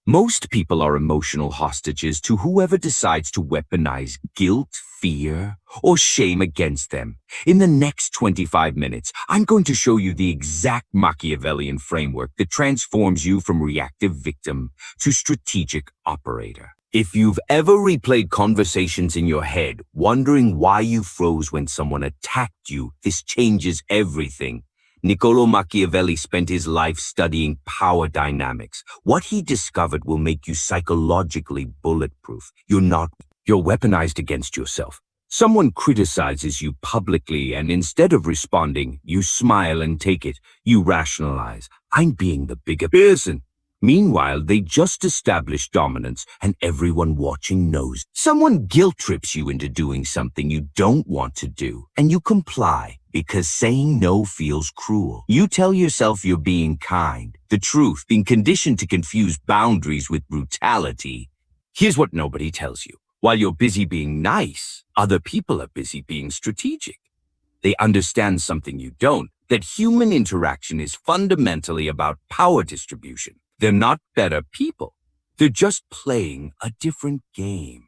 Most people are emotional hostages to whoever decides to weaponize guilt, fear, or shame against them. In the next 25 minutes, I'm going to show you the exact Machiavellian framework that transforms you from reactive victim to strategic operator. If you've ever replayed conversations in your head, wondering why you froze when someone attacked you, this changes everything. Niccolo Machiavelli spent his life studying power dynamics. What he discovered will make you psychologically bulletproof. You're weaponized against yourself. Someone criticizes you publicly, and instead of responding, you smile and take it. You rationalize, I'm being the bigger person. Meanwhile, they just established dominance, and everyone watching knows. Someone guilt trips you into doing something you don't want to do, and you comply because saying no feels cruel. You tell yourself you're being kind. The truth, being conditioned to confuse boundaries with brutality. Here's what nobody tells you. While you're busy being nice, other people are busy being strategic. They understand something you don't, that human interaction is fundamentally about power distribution. They're not better people. They're just playing a different game.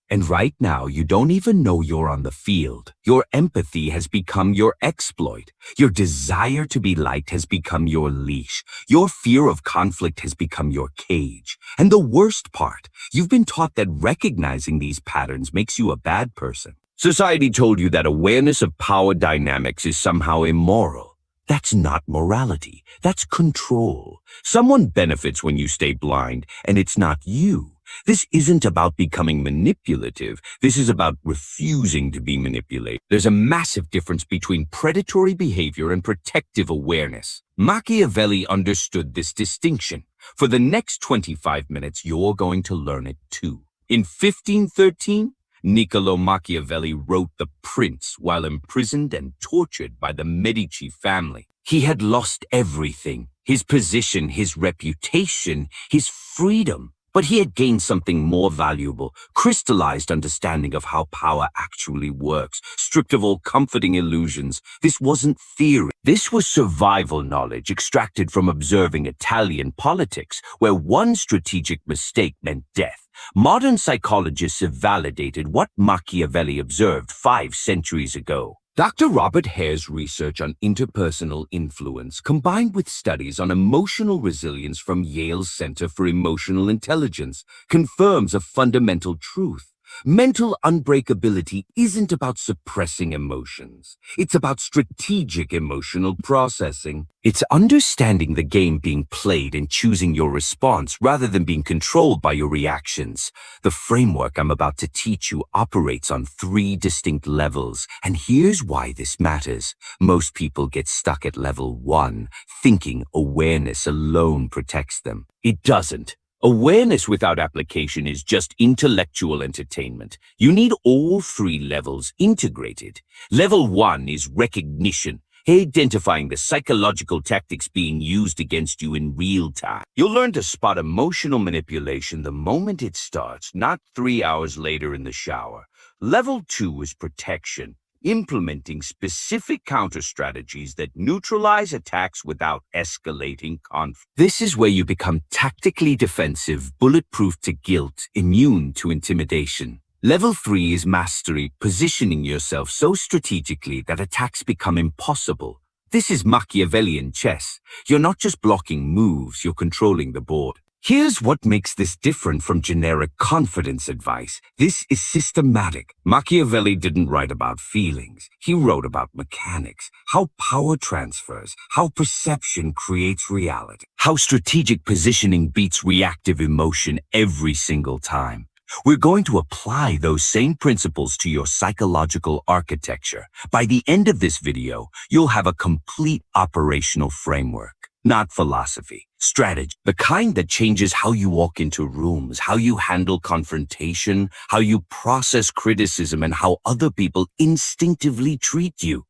And right now, you don't even know you're on the field. Your empathy has become your exploit. Your desire to be liked has become your leash. Your fear of conflict has become your cage. And the worst part, you've been taught that recognizing these patterns makes you a bad person. Society told you that awareness of power dynamics is somehow immoral. That's not morality. That's control. Someone benefits when you stay blind, and it's not you. This isn't about becoming manipulative. This is about refusing to be manipulated. There's a massive difference between predatory behavior and protective awareness. Machiavelli understood this distinction. For the next 25 minutes, you're going to learn it too. In 1513, Niccolo Machiavelli wrote The Prince while imprisoned and tortured by the Medici family. He had lost everything: his position, his reputation, his freedom. But he had gained something more valuable, crystallized understanding of how power actually works, stripped of all comforting illusions. This wasn't theory. This was survival knowledge extracted from observing Italian politics, where one strategic mistake meant death. Modern psychologists have validated what Machiavelli observed 5 centuries ago. Dr. Robert Hare's research on interpersonal influence, combined with studies on emotional resilience from Yale's Center for Emotional Intelligence, confirms a fundamental truth. Mental unbreakability isn't about suppressing emotions. It's about strategic emotional processing. It's understanding the game being played and choosing your response rather than being controlled by your reactions. The framework I'm about to teach you operates on 3 distinct levels, and here's why this matters. Most people get stuck at level 1, thinking awareness alone protects them. It doesn't. Awareness without application is just intellectual entertainment. You need all 3 levels integrated. Level 1 is recognition, identifying the psychological tactics being used against you in real time. You'll learn to spot emotional manipulation the moment it starts, not 3 hours later in the shower. Level 2 is protection, implementing specific counter-strategies that neutralize attacks without escalating conflict. This is where you become tactically defensive, bulletproof to guilt, immune to intimidation. Level 3 is mastery, positioning yourself so strategically that attacks become impossible. This is Machiavellian chess. You're not just blocking moves, you're controlling the board. Here's what makes this different from generic confidence advice. This is systematic. Machiavelli didn't write about feelings. He wrote about mechanics, how power transfers, how perception creates reality, how strategic positioning beats reactive emotion every single time. We're going to apply those same principles to your psychological architecture. By the end of this video, you'll have a complete operational framework. Not philosophy, strategy, the kind that changes how you walk into rooms, how you handle confrontation, how you process criticism, and how other people instinctively treat you.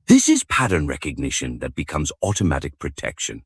This is pattern recognition that becomes automatic protection.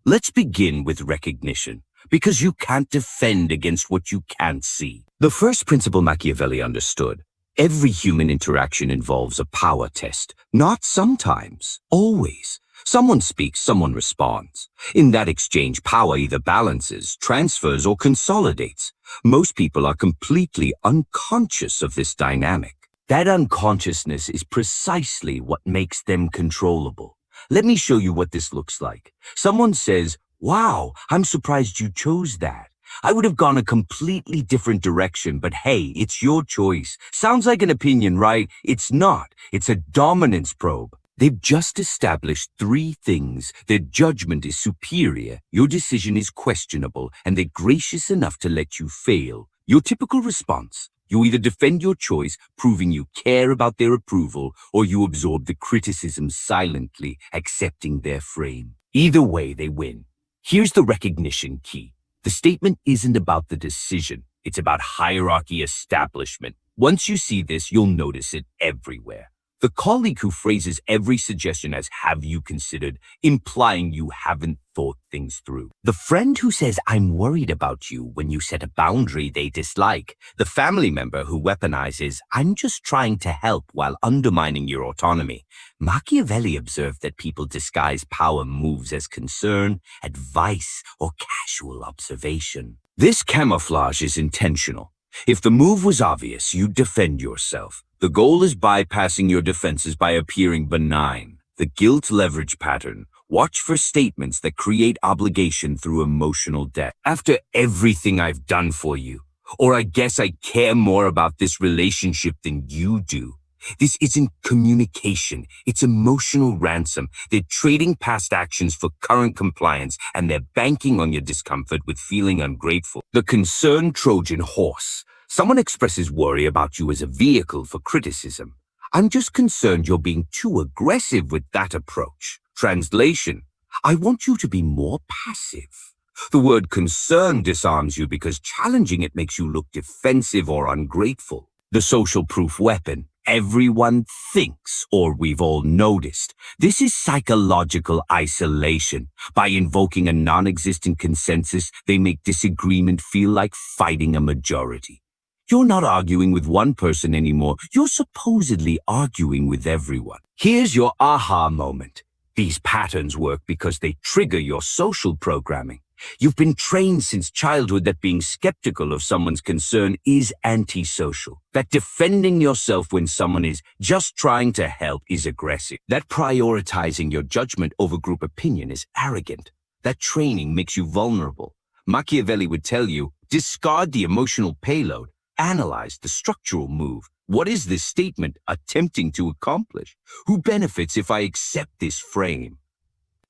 Let's begin with recognition, because you can't defend against what you can't see. The first principle Machiavelli understood: every human interaction involves a power test. Not sometimes, always. Someone speaks, someone responds. In that exchange, power either balances, transfers, or consolidates. Most people are completely unconscious of this dynamic. That unconsciousness is precisely what makes them controllable. Let me show you what this looks like. Someone says, "Wow, I'm surprised you chose that. I would have gone a completely different direction, but hey, it's your choice." Sounds like an opinion, right? It's not. It's a dominance probe. They've just established three things: their judgment is superior, your decision is questionable, and they're gracious enough to let you fail. Your typical response: you either defend your choice, proving you care about their approval, or you absorb the criticism silently, accepting their frame. Either way, they win. Here's the recognition key. The statement isn't about the decision. It's about hierarchy establishment. Once you see this, you'll notice it everywhere. The colleague who phrases every suggestion as "have you considered," implying you haven't thought things through. The friend who says "I'm worried about you" when you set a boundary they dislike. The family member who weaponizes "I'm just trying to help" while undermining your autonomy. Machiavelli observed that people disguise power moves as concern, advice, or casual observation. This camouflage is intentional. If the move was obvious, you'd defend yourself. The goal is bypassing your defenses by appearing benign. The guilt leverage pattern. Watch for statements that create obligation through emotional debt. "After everything I've done for you," or "I guess I care more about this relationship than you do." This isn't communication, it's emotional ransom. They're trading past actions for current compliance, and they're banking on your discomfort with feeling ungrateful. The concerned Trojan horse. Someone expresses worry about you as a vehicle for criticism. "I'm just concerned you're being too aggressive with that approach." Translation: I want you to be more passive. The word concern disarms you because challenging it makes you look defensive or ungrateful. The social proof weapon. Everyone thinks, or we've all noticed. This is psychological isolation. By invoking a non-existent consensus, they make disagreement feel like fighting a majority. You're not arguing with one person anymore. You're supposedly arguing with everyone. Here's your aha moment. These patterns work because they trigger your social programming. You've been trained since childhood that being skeptical of someone's concern is antisocial. That defending yourself when someone is just trying to help is aggressive. That prioritizing your judgment over group opinion is arrogant. That training makes you vulnerable. Machiavelli would tell you, discard the emotional payload, analyze the structural move. What is this statement attempting to accomplish? Who benefits if I accept this frame?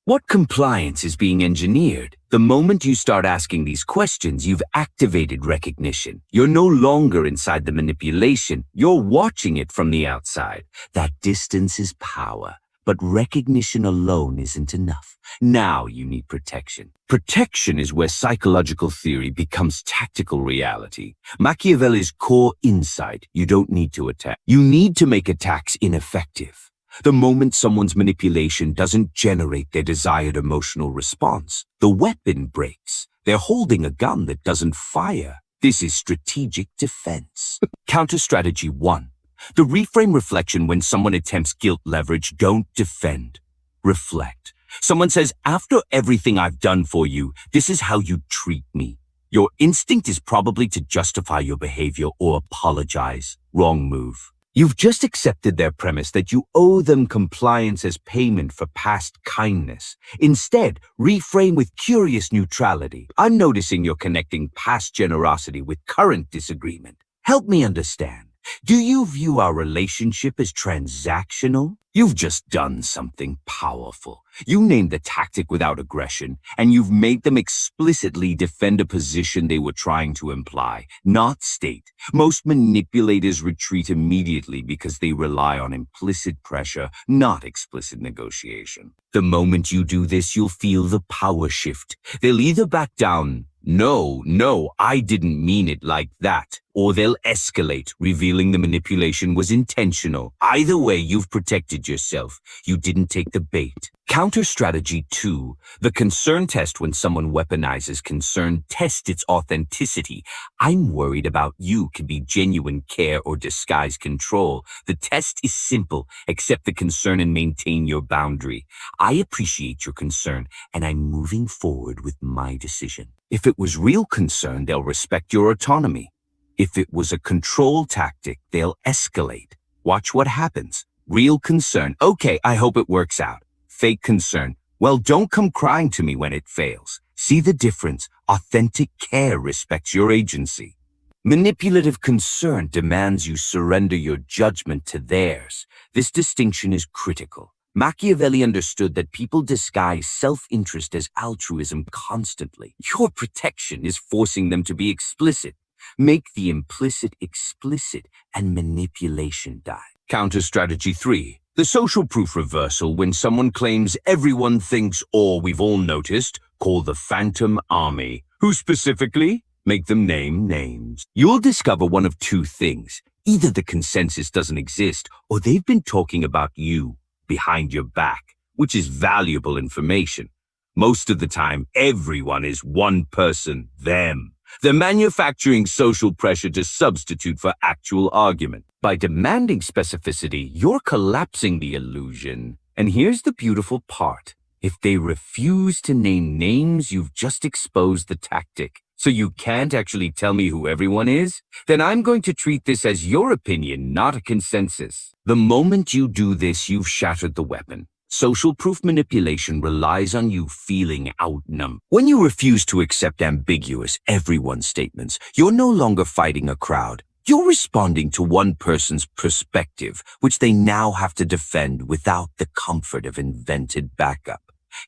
What compliance is being engineered? The moment you start asking these questions, you've activated recognition. You're no longer inside the manipulation. You're watching it from the outside. That distance is power, but recognition alone isn't enough. Now you need protection. Protection is where psychological theory becomes tactical reality. Machiavelli's core insight: you don't need to attack. You need to make attacks ineffective. The moment someone's manipulation doesn't generate their desired emotional response, the weapon breaks. They're holding a gun that doesn't fire. This is strategic defense. Counter strategy 1. The reframe reflection. When someone attempts guilt leverage, don't defend. Reflect. Someone says, "After everything I've done for you, this is how you treat me." Your instinct is probably to justify your behavior or apologize. Wrong move. You've just accepted their premise that you owe them compliance as payment for past kindness. Instead, reframe with curious neutrality. I'm noticing you're connecting past generosity with current disagreement. Help me understand. Do you view our relationship as transactional? You've just done something powerful. You named the tactic without aggression, and you've made them explicitly defend a position they were trying to imply, not state. Most manipulators retreat immediately because they rely on implicit pressure, not explicit negotiation. The moment you do this, you'll feel the power shift. They'll either back down, "No, I didn't mean it like that," or they'll escalate, revealing the manipulation was intentional. Either way, you've protected yourself. You didn't take the bait. Counter strategy 2. The concern test. When someone weaponizes concern, test its authenticity. I'm worried about you could be genuine care or disguised control. The test is simple. Accept the concern and maintain your boundary. I appreciate your concern, and I'm moving forward with my decision. If it was real concern, they'll respect your autonomy. If it was a control tactic, they'll escalate. Watch what happens. Real concern. Okay, I hope it works out. Fake concern. Well, don't come crying to me when it fails. See the difference? Authentic care respects your agency. Manipulative concern demands you surrender your judgment to theirs. This distinction is critical. Machiavelli understood that people disguise self-interest as altruism constantly. Your protection is forcing them to be explicit. Make the implicit explicit, and manipulation die. Counter strategy 3. The social proof reversal. When someone claims everyone thinks or we've all noticed, call the phantom army. Who specifically? Make them name names. You'll discover one of two things. Either the consensus doesn't exist, or they've been talking about you behind your back, which is valuable information. Most of the time, everyone is one person, them. They're manufacturing social pressure to substitute for actual argument. By demanding specificity, you're collapsing the illusion. And here's the beautiful part. If they refuse to name names, you've just exposed the tactic. So you can't actually tell me who everyone is? Then I'm going to treat this as your opinion, not a consensus. The moment you do this, you've shattered the weapon. Social proof manipulation relies on you feeling outnumbered. When you refuse to accept ambiguous everyone statements, you're no longer fighting a crowd. You're responding to one person's perspective, which they now have to defend without the comfort of invented backup.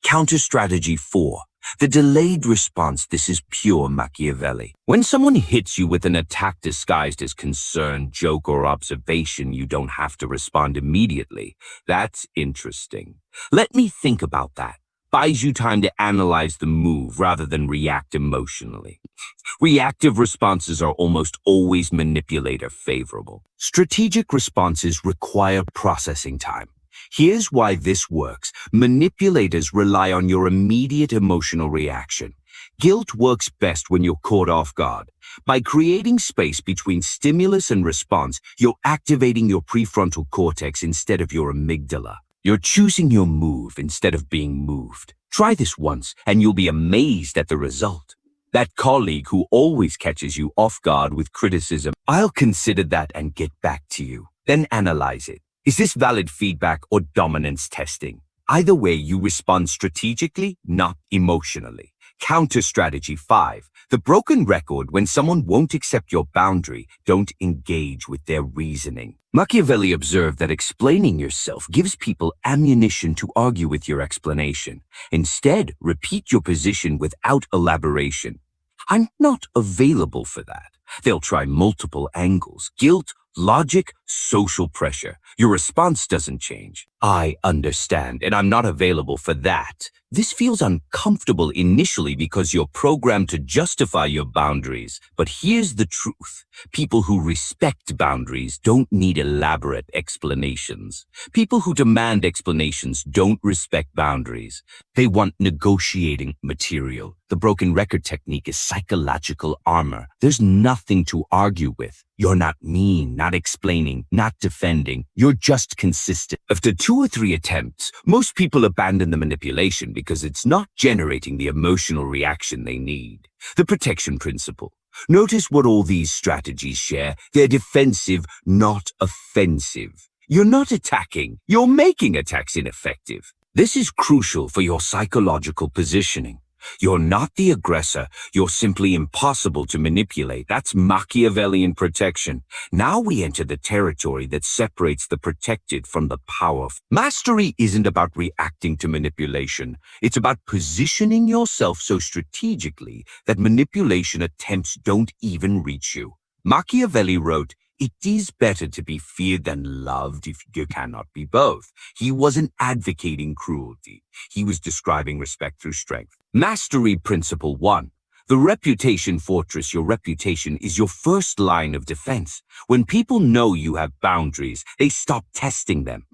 Counter strategy 4. The delayed response. This is pure Machiavelli. When someone hits you with an attack disguised as concern, joke, or observation, you don't have to respond immediately. That's interesting. Let me think about that. Buys you time to analyze the move rather than react emotionally. Reactive responses are almost always manipulator favorable. Strategic responses require processing time. Here's why this works. Manipulators rely on your immediate emotional reaction. Guilt works best when you're caught off guard. By creating space between stimulus and response, you're activating your prefrontal cortex instead of your amygdala. You're choosing your move instead of being moved. Try this once, and you'll be amazed at the result. That colleague who always catches you off guard with criticism, I'll consider that and get back to you. Then analyze it. Is this valid feedback or dominance testing? Either way, you respond strategically, not emotionally. Counter strategy 5. The broken record. When someone won't accept your boundary, don't engage with their reasoning. Machiavelli observed that explaining yourself gives people ammunition to argue with your explanation. Instead, repeat your position without elaboration. I'm not available for that. They'll try multiple angles. Guilt, logic, social pressure. Your response doesn't change. I understand, and I'm not available for that. This feels uncomfortable initially because you're programmed to justify your boundaries. But here's the truth. People who respect boundaries don't need elaborate explanations. People who demand explanations don't respect boundaries. They want negotiating material. The broken record technique is psychological armor. There's nothing to argue with. You're not mean, not explaining, not defending. You're just consistent. After 2 or 3 attempts, most people abandon the manipulation because it's not generating the emotional reaction they need. The protection principle. Notice what all these strategies share. They're defensive, not offensive. You're not attacking. You're making attacks ineffective. This is crucial for your psychological positioning. You're not the aggressor. You're simply impossible to manipulate. That's Machiavellian protection. Now we enter the territory that separates the protected from the powerful. Mastery isn't about reacting to manipulation. It's about positioning yourself so strategically that manipulation attempts don't even reach you. Machiavelli wrote, "It is better to be feared than loved if you cannot be both." He wasn't advocating cruelty. He was describing respect through strength. Mastery principle 1. The reputation fortress. Your reputation is your first line of defense. When people know you have boundaries, they stop testing them.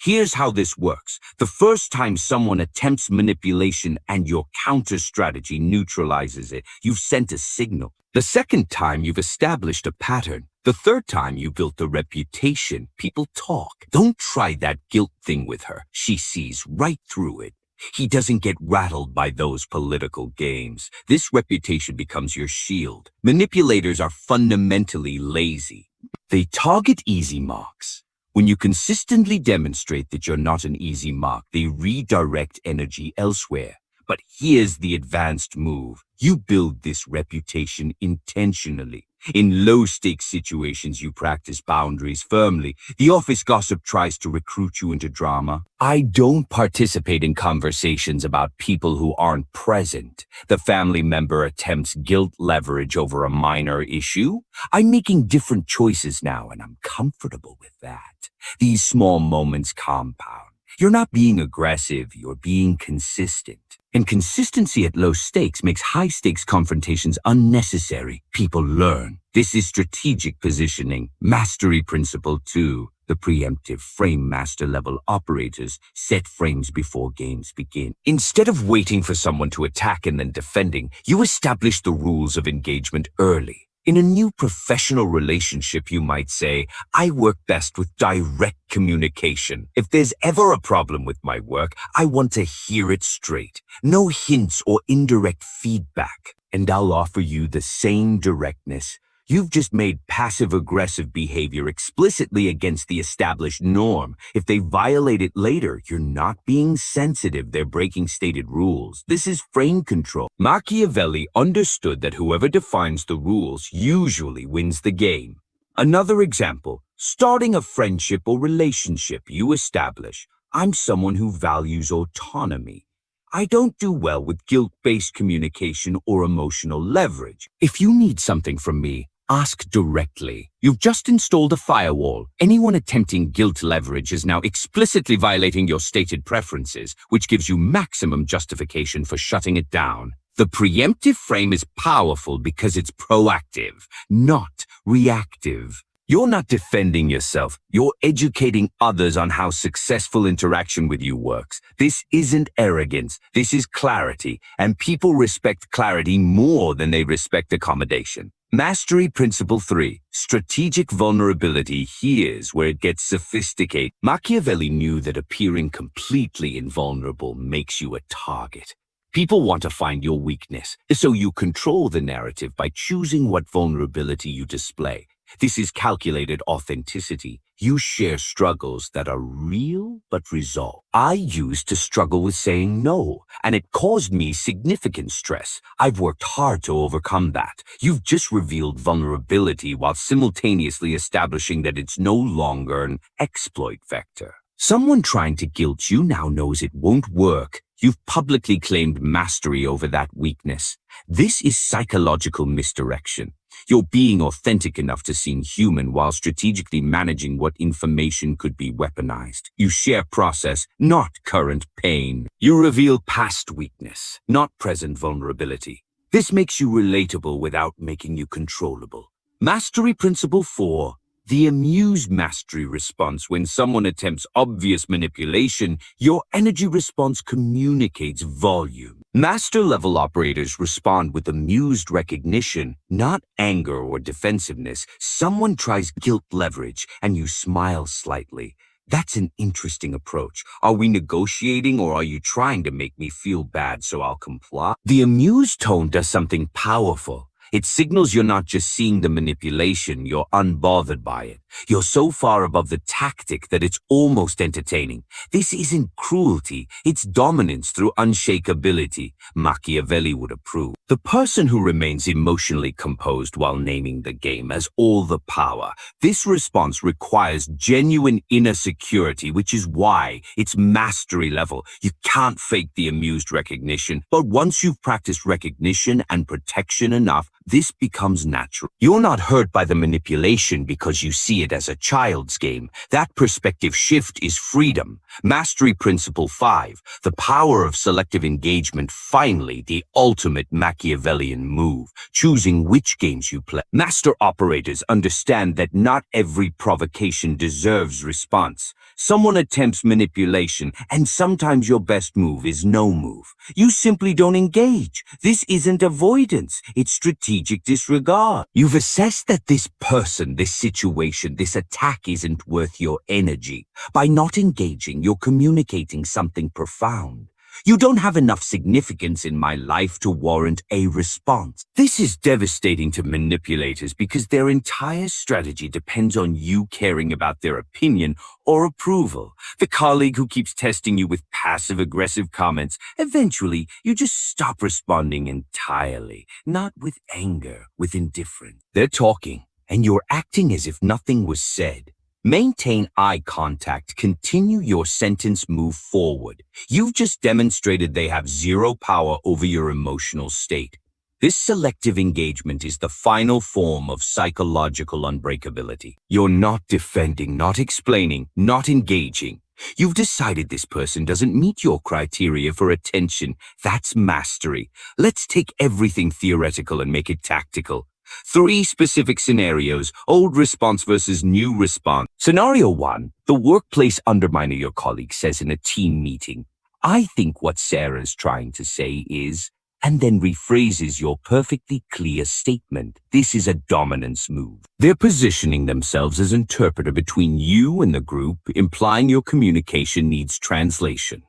Here's how this works. The first time someone attempts manipulation and your counter strategy neutralizes it, you've sent a signal. The second time, you've established a pattern. The third time, you built a reputation. People talk. Don't try that guilt thing with her. She sees right through it. He doesn't get rattled by those political games. This reputation becomes your shield. Manipulators are fundamentally lazy. They target easy marks. When you consistently demonstrate that you're not an easy mark, they redirect energy elsewhere. But here's the advanced move. You build this reputation intentionally. In low-stakes situations, you practice boundaries firmly. The office gossip tries to recruit you into drama. I don't participate in conversations about people who aren't present. The family member attempts guilt leverage over a minor issue. I'm making different choices now, and I'm comfortable with that. These small moments compound. You're not being aggressive, you're being consistent. And consistency at low stakes makes high-stakes confrontations unnecessary. People learn. This is strategic positioning. Mastery principle 2. The preemptive frame master-level operators set frames before games begin. Instead of waiting for someone to attack and then defending, you establish the rules of engagement early. In a new professional relationship, you might say, I work best with direct communication. If there's ever a problem with my work, I want to hear it straight. No hints or indirect feedback. And I'll offer you the same directness. You've just made passive-aggressive behavior explicitly against the established norm. If they violate it later, you're not being sensitive, they're breaking stated rules. This is frame control. Machiavelli understood that whoever defines the rules usually wins the game. Another example, starting a friendship or relationship, you establish, I'm someone who values autonomy. I don't do well with guilt-based communication or emotional leverage. If you need something from me, ask directly. You've just installed a firewall. Anyone attempting guilt leverage is now explicitly violating your stated preferences, which gives you maximum justification for shutting it down. The preemptive frame is powerful because it's proactive, not reactive. You're not defending yourself. You're educating others on how successful interaction with you works. This isn't arrogance. This is clarity. And people respect clarity more than they respect accommodation. Mastery principle 3. Strategic vulnerability. Here's where it gets sophisticated. Machiavelli knew that appearing completely invulnerable makes you a target. People want to find your weakness, so you control the narrative by choosing what vulnerability you display. This is calculated authenticity. You share struggles that are real but resolved. I used to struggle with saying no, and it caused me significant stress. I've worked hard to overcome that. You've just revealed vulnerability while simultaneously establishing that it's no longer an exploit vector. Someone trying to guilt you now knows it won't work. You've publicly claimed mastery over that weakness. This is psychological misdirection. You're being authentic enough to seem human while strategically managing what information could be weaponized. You share process, not current pain. You reveal past weakness, not present vulnerability. This makes you relatable without making you controllable. Mastery principle 4. The amused mastery response. When someone attempts obvious manipulation, your energy response communicates volume. Master-level operators respond with amused recognition, not anger or defensiveness. Someone tries guilt leverage, and you smile slightly. That's an interesting approach. Are we negotiating, or are you trying to make me feel bad so I'll comply? The amused tone does something powerful. It signals you're not just seeing the manipulation, you're unbothered by it. You're so far above the tactic that it's almost entertaining. This isn't cruelty, it's dominance through unshakability. Machiavelli would approve. The person who remains emotionally composed while naming the game has all the power. This response requires genuine inner security, which is why it's mastery level. You can't fake the amused recognition, but once you've practiced recognition and protection enough, this becomes natural. You're not hurt by the manipulation because you see it as a child's game. That perspective shift is freedom. Mastery principle 5. The power of selective engagement. Finally, the ultimate Machiavellian move. Choosing which games you play. Master operators understand that not every provocation deserves response. Someone attempts manipulation, and sometimes your best move is no move. You simply don't engage. This isn't avoidance, it's strategic disregard. You've assessed that this person, this situation, this attack isn't worth your energy. By not engaging, you're communicating something profound. You don't have enough significance in my life to warrant a response. This is devastating to manipulators because their entire strategy depends on you caring about their opinion or approval. The colleague who keeps testing you with passive-aggressive comments, eventually you just stop responding entirely, not with anger, with indifference. They're talking, and you're acting as if nothing was said. Maintain eye contact. Continue your sentence. Move forward. You've just demonstrated they have zero power over your emotional state. This selective engagement is the final form of psychological unbreakability. You're not defending, not explaining, not engaging. You've decided this person doesn't meet your criteria for attention. That's mastery. Let's take everything theoretical and make it tactical. 3 specific scenarios, old response versus new response. Scenario 1, the workplace underminer your colleague says in a team meeting, "I think what Sarah's trying to say is," and then rephrases your perfectly clear statement. This is a dominance move. They're positioning themselves as interpreter between you and the group, implying your communication needs translation.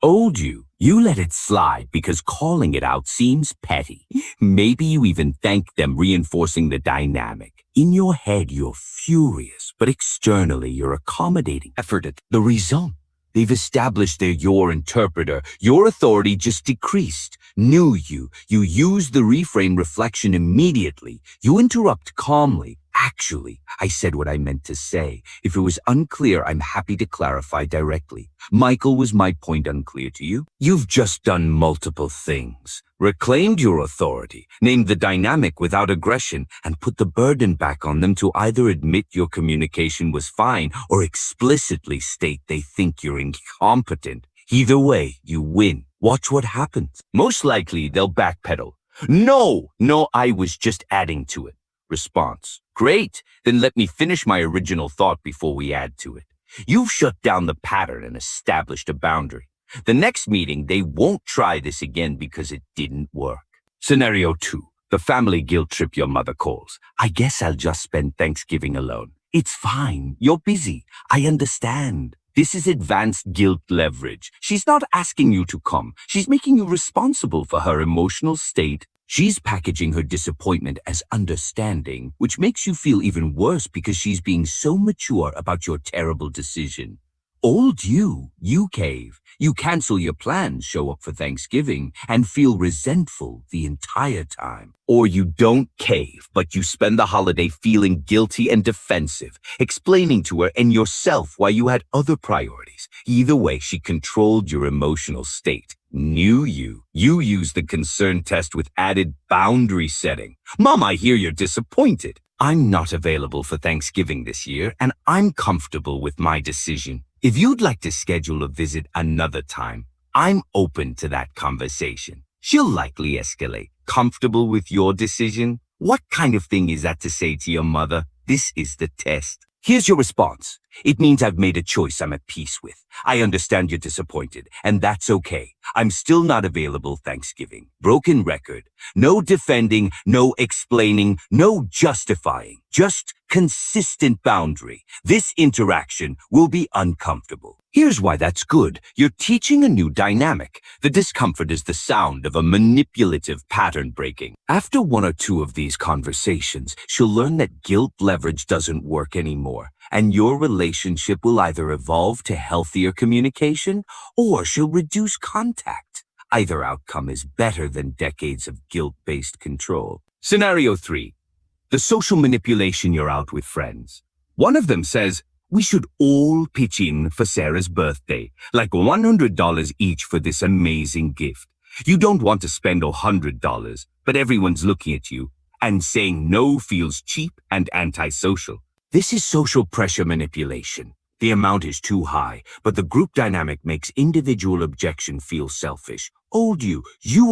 Old you let it slide because calling it out seems petty. Maybe you even thank them, reinforcing the dynamic. In your head, you're furious, but externally, you're accommodating. The result? They've established they're your interpreter. Your authority just decreased. New you use the reframe reflection immediately. You interrupt calmly. "Actually, I said what I meant to say. If it was unclear, I'm happy to clarify directly. Michael, was my point unclear to you?" You've just done multiple things. Reclaimed your authority, named the dynamic without aggression, and put the burden back on them to either admit your communication was fine or explicitly state they think you're incompetent. Either way, you win. Watch what happens. Most likely, they'll backpedal. No, I was just adding to it." Response: "Great, then let me finish my original thought before we add to it." You've shut down the pattern and established a boundary. The next meeting, they won't try this again because it didn't work. Scenario 2, the family guilt trip your mother calls. "I guess I'll just spend Thanksgiving alone." It's fine, you're busy. I understand. This is advanced guilt leverage. She's not asking you to come. She's making you responsible for her emotional state. She's packaging her disappointment as understanding, which makes you feel even worse because she's being so mature about your terrible decision. Old you cave. You cancel your plans, show up for Thanksgiving, and feel resentful the entire time. Or you don't cave, but you spend the holiday feeling guilty and defensive, explaining to her and yourself why you had other priorities. Either way, she controlled your emotional state. New you use the concern test with added boundary setting. "Mom, I hear you're disappointed. I'm not available for Thanksgiving this year, and I'm comfortable with my decision. If you'd like to schedule a visit another time, I'm open to that conversation." She'll likely escalate. Comfortable with your decision? What kind of thing is that to say to your mother? This is the test. Here's your response. "It means I've made a choice I'm at peace with. I understand you're disappointed, and that's okay. I'm still not available Thanksgiving." Broken record. No defending, no explaining, no justifying. Just consistent boundary. This interaction will be uncomfortable. Here's why that's good. You're teaching a new dynamic. The discomfort is the sound of a manipulative pattern breaking. After 1 or 2 of these conversations, she'll learn that guilt leverage doesn't work anymore, and your relationship will either evolve to healthier communication or she'll reduce contact. Either outcome is better than decades of guilt-based control. Scenario 3. The social manipulation you're out with friends. One of them says, "We should all pitch in for Sarah's birthday, like $100 each for this amazing gift." You don't want to spend $100, but everyone's looking at you, and saying no feels cheap and antisocial. This is social pressure manipulation. The amount is too high, but the group dynamic makes individual objection feel selfish. Old you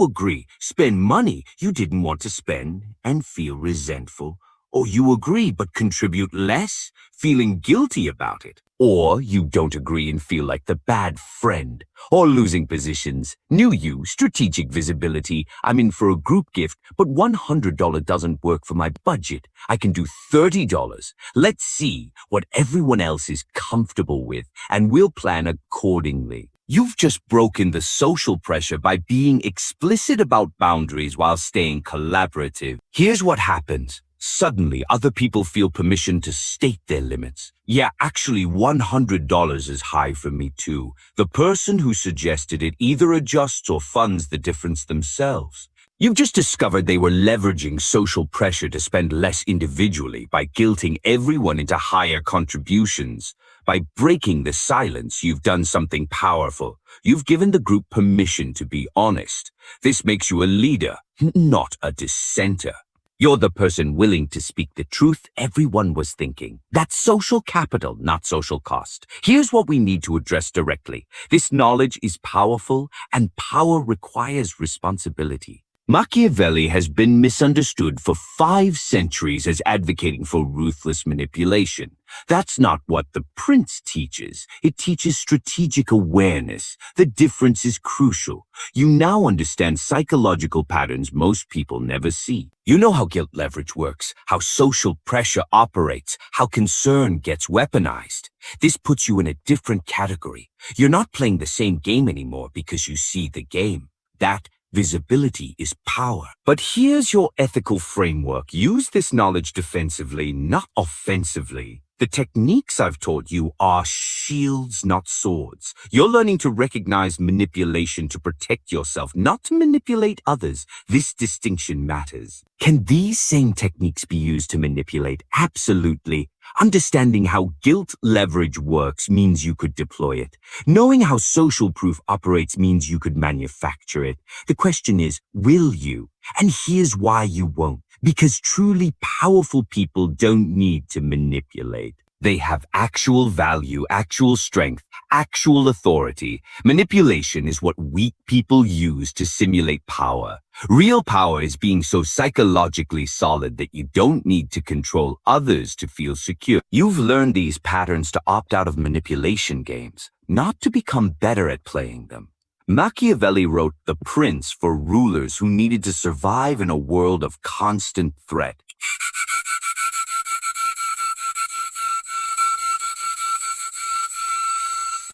agree, spend money you didn't want to spend and feel resentful. Or you agree but contribute less, feeling guilty about it. Or you don't agree and feel like the bad friend. Or losing positions. New you, strategic visibility. I'm in for a group gift, but $100 doesn't work for my budget. I can do $30. Let's see what everyone else is comfortable with, and we'll plan accordingly. You've just broken the social pressure by being explicit about boundaries while staying collaborative. Here's what happens. Suddenly, other people feel permission to state their limits. Yeah, actually, $100 is high for me too. The person who suggested it either adjusts or funds the difference themselves. You've just discovered they were leveraging social pressure to spend less individually by guilting everyone into higher contributions. By breaking the silence, you've done something powerful. You've given the group permission to be honest. This makes you a leader, not a dissenter. You're the person willing to speak the truth everyone was thinking. That's social capital, not social cost. Here's what we need to address directly. This knowledge is powerful, and power requires responsibility. Machiavelli has been misunderstood for 5 centuries as advocating for ruthless manipulation. That's not what the Prince teaches. It teaches strategic awareness. The difference is crucial. You now understand psychological patterns most people never see. You know how guilt leverage works, how social pressure operates, how concern gets weaponized. This puts you in a different category. You're not playing the same game anymore because you see the game. That visibility is power. But here's your ethical framework. Use this knowledge defensively, not offensively. The techniques I've taught you are shields, not swords. You're learning to recognize manipulation to protect yourself, not to manipulate others. This distinction matters. Can these same techniques be used to manipulate? Absolutely. Understanding how guilt leverage works means you could deploy it. Knowing how social proof operates means you could manufacture it. The question is, will you? And here's why you won't. Because truly powerful people don't need to manipulate. They have actual value, actual strength, actual authority. Manipulation is what weak people use to simulate power. Real power is being so psychologically solid that you don't need to control others to feel secure. You've learned these patterns to opt out of manipulation games, not to become better at playing them. Machiavelli wrote The Prince for rulers who needed to survive in a world of constant threat.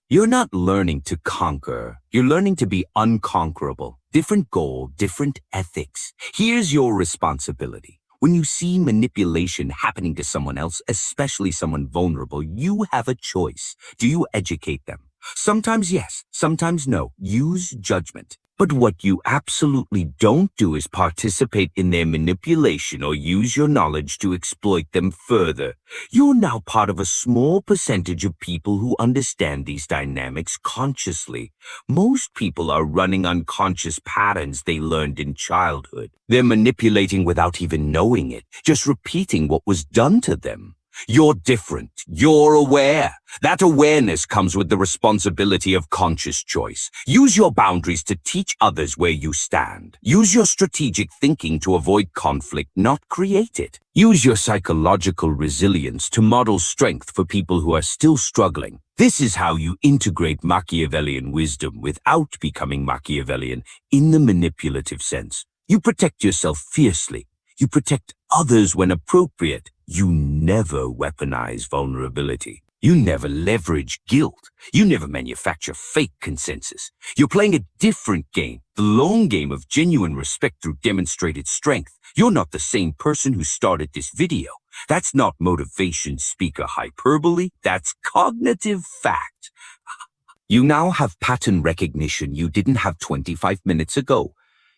You're not learning to conquer. You're learning to be unconquerable. Different goal, different ethics. Here's your responsibility. When you see manipulation happening to someone else, especially someone vulnerable, you have a choice. Do you educate them? Sometimes yes, sometimes no. Use judgment. But what you absolutely don't do is participate in their manipulation or use your knowledge to exploit them further. You're now part of a small percentage of people who understand these dynamics consciously. Most people are running unconscious patterns they learned in childhood. They're manipulating without even knowing it, just repeating what was done to them. You're different. You're aware. That awareness comes with the responsibility of conscious choice. Use your boundaries to teach others where you stand. Use your strategic thinking to avoid conflict, not create it. Use your psychological resilience to model strength for people who are still struggling. This is how you integrate Machiavellian wisdom without becoming Machiavellian in the manipulative sense. You protect yourself fiercely. You protect others when appropriate. You never weaponize vulnerability. You never leverage guilt. You never manufacture fake consensus. You're playing a different game, the long game of genuine respect through demonstrated strength. You're not the same person who started this video. That's not motivation speaker hyperbole. That's cognitive fact. You now have pattern recognition you didn't have 25 minutes ago.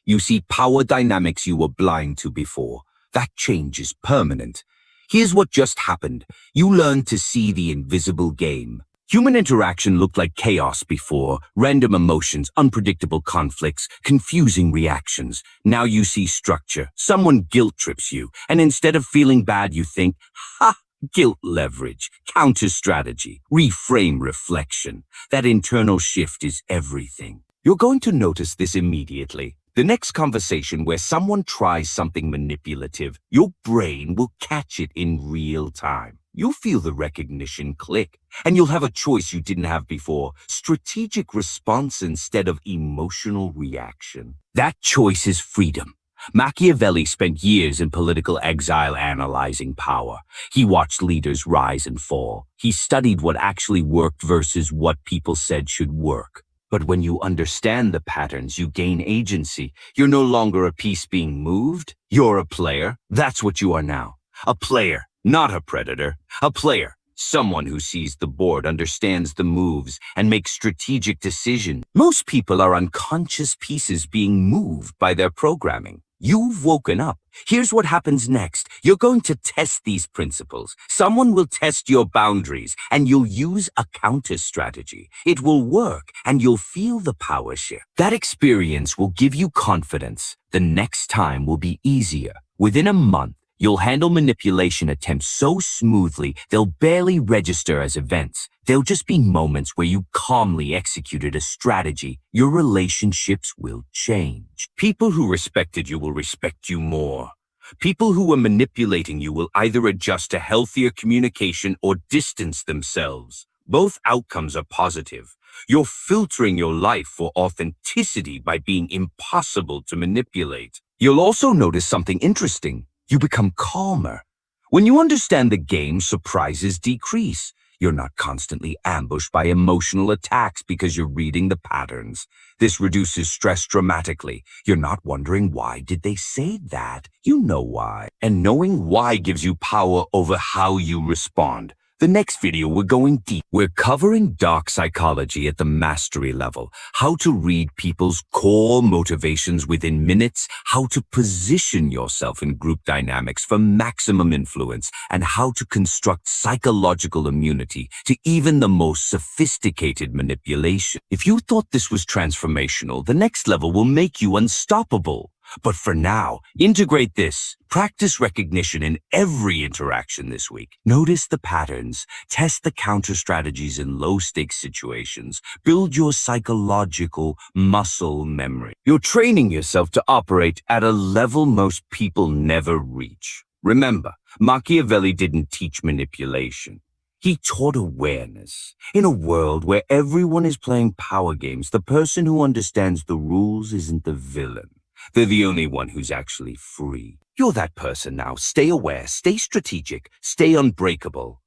You see power dynamics you were blind to before. That change is permanent. Here's what just happened. You learned to see the invisible game. Human interaction looked like chaos before, random emotions, unpredictable conflicts, confusing reactions. Now you see structure. Someone guilt trips you, and instead of feeling bad, you think, ha! Guilt leverage, counter strategy, reframe reflection. That internal shift is everything. You're going to notice this immediately. The next conversation where someone tries something manipulative, your brain will catch it in real time. You'll feel the recognition click, and you'll have a choice you didn't have before: strategic response instead of emotional reaction. That choice is freedom. Machiavelli spent years in political exile analyzing power. He watched leaders rise and fall. He studied what actually worked versus what people said should work. But when you understand the patterns, you gain agency. You're no longer a piece being moved. You're a player. That's what you are now. A player, not a predator. A player. Someone who sees the board, understands the moves, and makes strategic decisions. Most people are unconscious pieces being moved by their programming. You've woken up. Here's what happens next. You're going to test these principles. Someone will test your boundaries, and you'll use a counter strategy. It will work, and you'll feel the power shift. That experience will give you confidence. The next time will be easier. Within a month, you'll handle manipulation attempts so smoothly, they'll barely register as events. They'll just be moments where you calmly executed a strategy. Your relationships will change. People who respected you will respect you more. People who were manipulating you will either adjust to healthier communication or distance themselves. Both outcomes are positive. You're filtering your life for authenticity by being impossible to manipulate. You'll also notice something interesting. You become calmer. When you understand the game, surprises decrease. You're not constantly ambushed by emotional attacks because you're reading the patterns. This reduces stress dramatically. You're not wondering, why did they say that? You know why. And knowing why gives you power over how you respond. The next video, we're going deep. We're covering dark psychology at the mastery level, how to read people's core motivations within minutes, how to position yourself in group dynamics for maximum influence, and how to construct psychological immunity to even the most sophisticated manipulation. If you thought this was transformational, the next level will make you unstoppable. But for now, integrate this. Practice recognition in every interaction this week. Notice the patterns. Test the counter strategies in low-stakes situations. Build your psychological muscle memory. You're training yourself to operate at a level most people never reach. Remember, Machiavelli didn't teach manipulation. He taught awareness. In a world where everyone is playing power games, the person who understands the rules isn't the villain. They're the only one who's actually free. You're that person now. Stay aware, stay strategic, stay unbreakable.